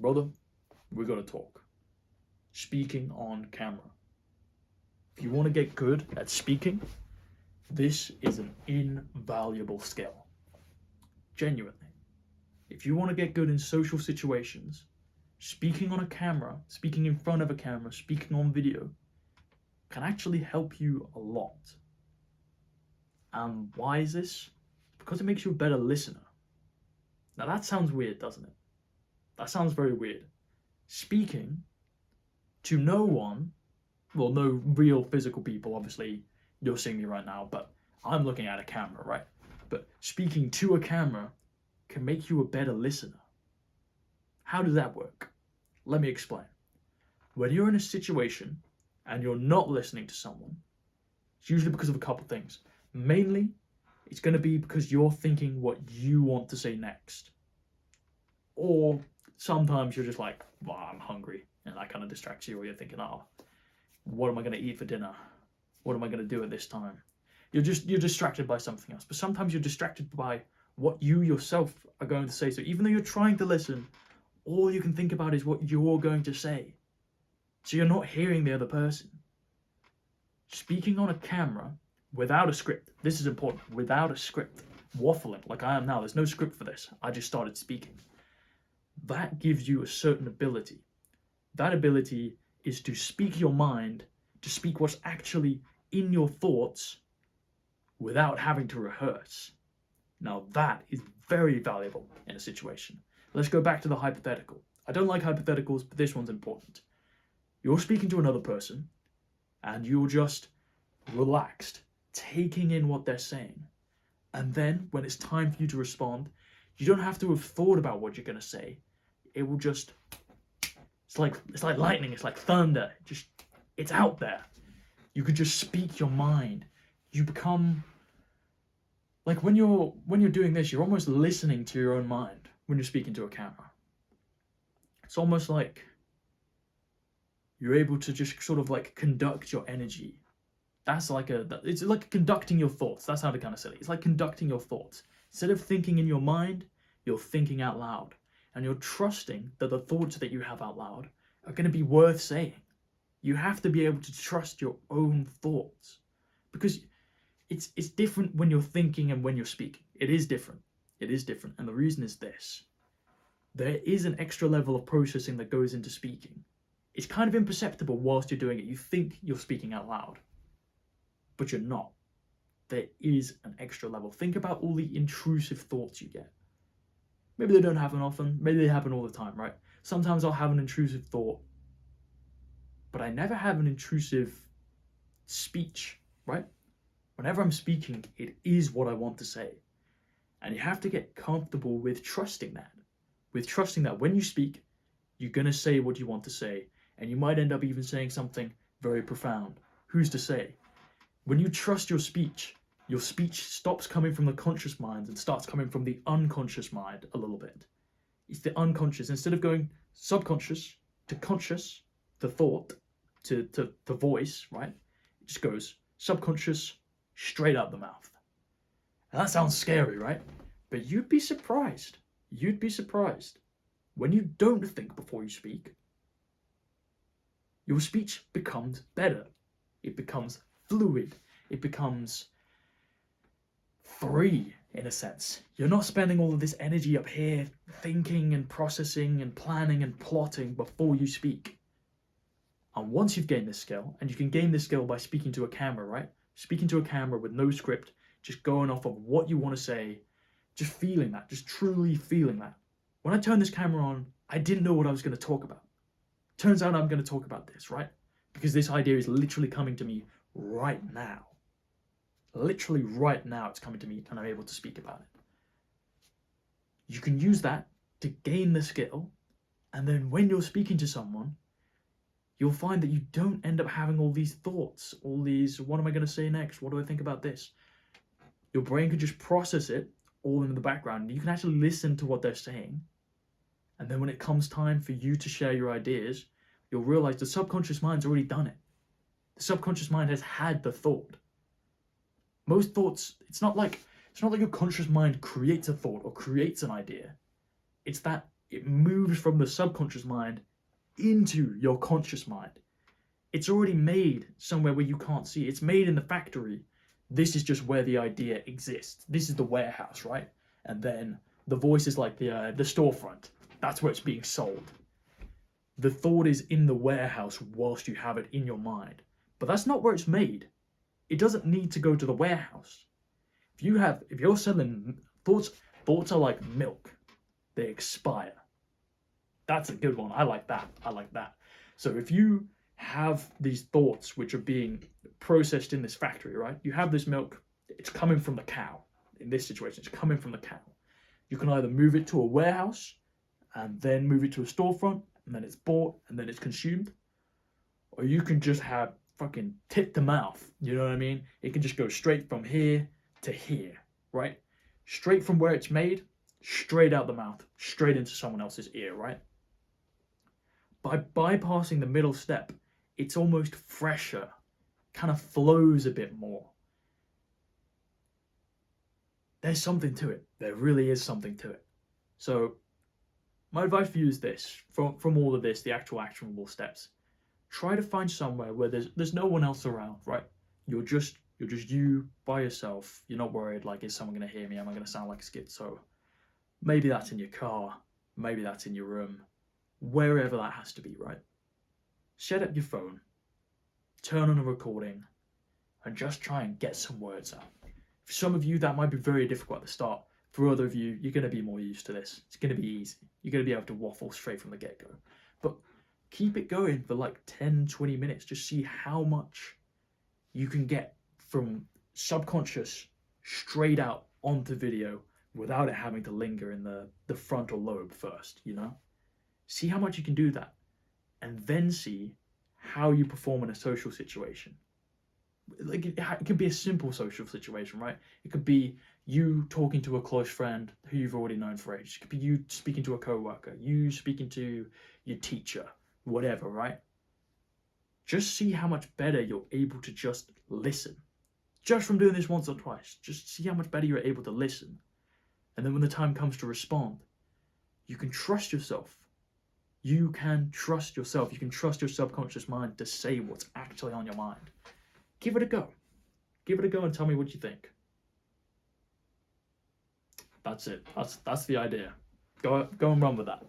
Brother, we're gonna talk. Speaking on camera. If you want to get good at speaking, this is an invaluable skill. Genuinely. If you want to get good in social situations, speaking on a camera, speaking in front of a camera, speaking on video can actually help you a lot. And why is this? Because it makes you a better listener. Now that sounds weird, doesn't it? That sounds very weird. Speaking to no one, well, no real physical people, obviously you're seeing me right now, but I'm looking at a camera, right? But speaking to a camera can make you a better listener. How does that work? Let me explain. When you're in a situation and you're not listening to someone, it's usually because of a couple things. Mainly, it's going to be because you're thinking what you want to say next. Or sometimes you're just like, well, I'm hungry, and that kind of distracts you, or you're thinking, oh, what am I going to eat for dinner? What am I going to do at this time? You're distracted by something else. But sometimes you're distracted by what you yourself are going to say. So even though you're trying to listen, all you can think about is what you're going to say. So you're not hearing the other person. Speaking on a camera without a script. This is important. Without a script. Waffling like I am now. There's no script for this. I just started speaking. That gives you a certain ability. That ability is to speak your mind, to speak what's actually in your thoughts without having to rehearse. Now that is very valuable in a situation. Let's go back to the hypothetical. I don't like hypotheticals, but this one's important. You're speaking to another person and you're just relaxed, taking in what they're saying. And then when it's time for you to respond, you don't have to have thought about what you're going to say. It will just, it's like lightning, it's like thunder. It's out there. You could just speak your mind. You become, like when you're doing this, you're almost listening to your own mind when you're speaking to a camera. It's almost like you're able to just sort of like conduct your energy. It's like conducting your thoughts. That sounded kind of silly. It's like conducting your thoughts. Instead of thinking in your mind, you're thinking out loud. And you're trusting that the thoughts that you have out loud are going to be worth saying. You have to be able to trust your own thoughts. Because it's different when you're thinking and when you're speaking. It is different. It is different. And the reason is this. There is an extra level of processing that goes into speaking. It's kind of imperceptible whilst you're doing it. You think you're speaking out loud, but you're not. There is an extra level. Think about all the intrusive thoughts you get. Maybe they don't happen often. Maybe they happen all the time, right? Sometimes I'll have an intrusive thought, but I never have an intrusive speech, right? Whenever I'm speaking, it is what I want to say. And you have to get comfortable with trusting that. With trusting that when you speak, you're going to say what you want to say. And you might end up even saying something very profound. Who's to say? When you trust your speech stops coming from the conscious mind and starts coming from the unconscious mind a little bit. It's the unconscious. Instead of going subconscious to conscious, to thought, to voice, right? It just goes subconscious, straight out the mouth. And that sounds scary, right? But you'd be surprised. You'd be surprised. When you don't think before you speak, your speech becomes better. It becomes fluid. It becomes free, in a sense. You're not spending all of this energy up here thinking and processing and planning and plotting before you speak. And once you've gained this skill, and you can gain this skill by speaking to a camera, right? Speaking to a camera with no script, just going off of what you want to say, just feeling that, just truly feeling that. When I turned this camera on, I didn't know what I was going to talk about. Turns out I'm going to talk about this, right? Because this idea is literally coming to me right now. Literally right now it's coming to me and I'm able to speak about it. You can use that to gain the skill, and then when you're speaking to someone, you'll find that you don't end up having all these thoughts, all these, what am I going to say next? What do I think about this? Your brain can just process it all in the background. You can actually listen to what they're saying. And then when it comes time for you to share your ideas, you'll realize the subconscious mind's already done it. The subconscious mind has had the thought. Most thoughts, it's not like your conscious mind creates a thought or creates an idea. It's that it moves from the subconscious mind into your conscious mind. It's already made somewhere where you can't see. It's made in the factory. This is just where the idea exists. This is the warehouse, right? And then the voice is like the storefront. That's where it's being sold. The thought is in the warehouse whilst you have it in your mind. But that's not where it's made. It doesn't need to go to the warehouse. If you're selling thoughts are like milk. They expire. That's a good one. I like that. So if you have these thoughts which are being processed in this factory, right? You have this milk, it's coming from the cow. In this situation, it's coming from the cow. You can either move it to a warehouse and then move it to a storefront and then it's bought and then it's consumed. Or you can just have fucking tip to mouth. You know what I mean? It can just go straight from here to here, right? Straight from where it's made, straight out the mouth, straight into someone else's ear, right? By bypassing the middle step, it's almost fresher, kind of flows a bit more. There's something to it. There really is something to it. So my advice for you is this, from all of this, the actual actionable steps. Try to find somewhere where there's no one else around, right? You're just you by yourself. You're not worried like, is someone going to hear me? Am I going to sound like a schizo? Maybe that's in your car. Maybe that's in your room. Wherever that has to be, right? Set up your phone, turn on a recording, and just try and get some words out. For some of you, that might be very difficult at the start. For other of you, you're going to be more used to this. It's going to be easy. You're going to be able to waffle straight from the get-go. But keep it going for like 10, 20 minutes. Just see how much you can get from subconscious straight out onto video without it having to linger in the frontal lobe first, you know? See how much you can do that, and then see how you perform in a social situation. Like it could be a simple social situation, right? It could be you talking to a close friend who you've already known for ages. It could be you speaking to a coworker, you speaking to your teacher, whatever, right? Just see how much better you're able to just listen. Just from doing this once or twice, just see how much better you're able to listen. And then when the time comes to respond, you can trust yourself. You can trust yourself. You can trust your subconscious mind to say what's actually on your mind. Give it a go. Give it a go and tell me what you think. That's it. That's the idea. Go and run with that.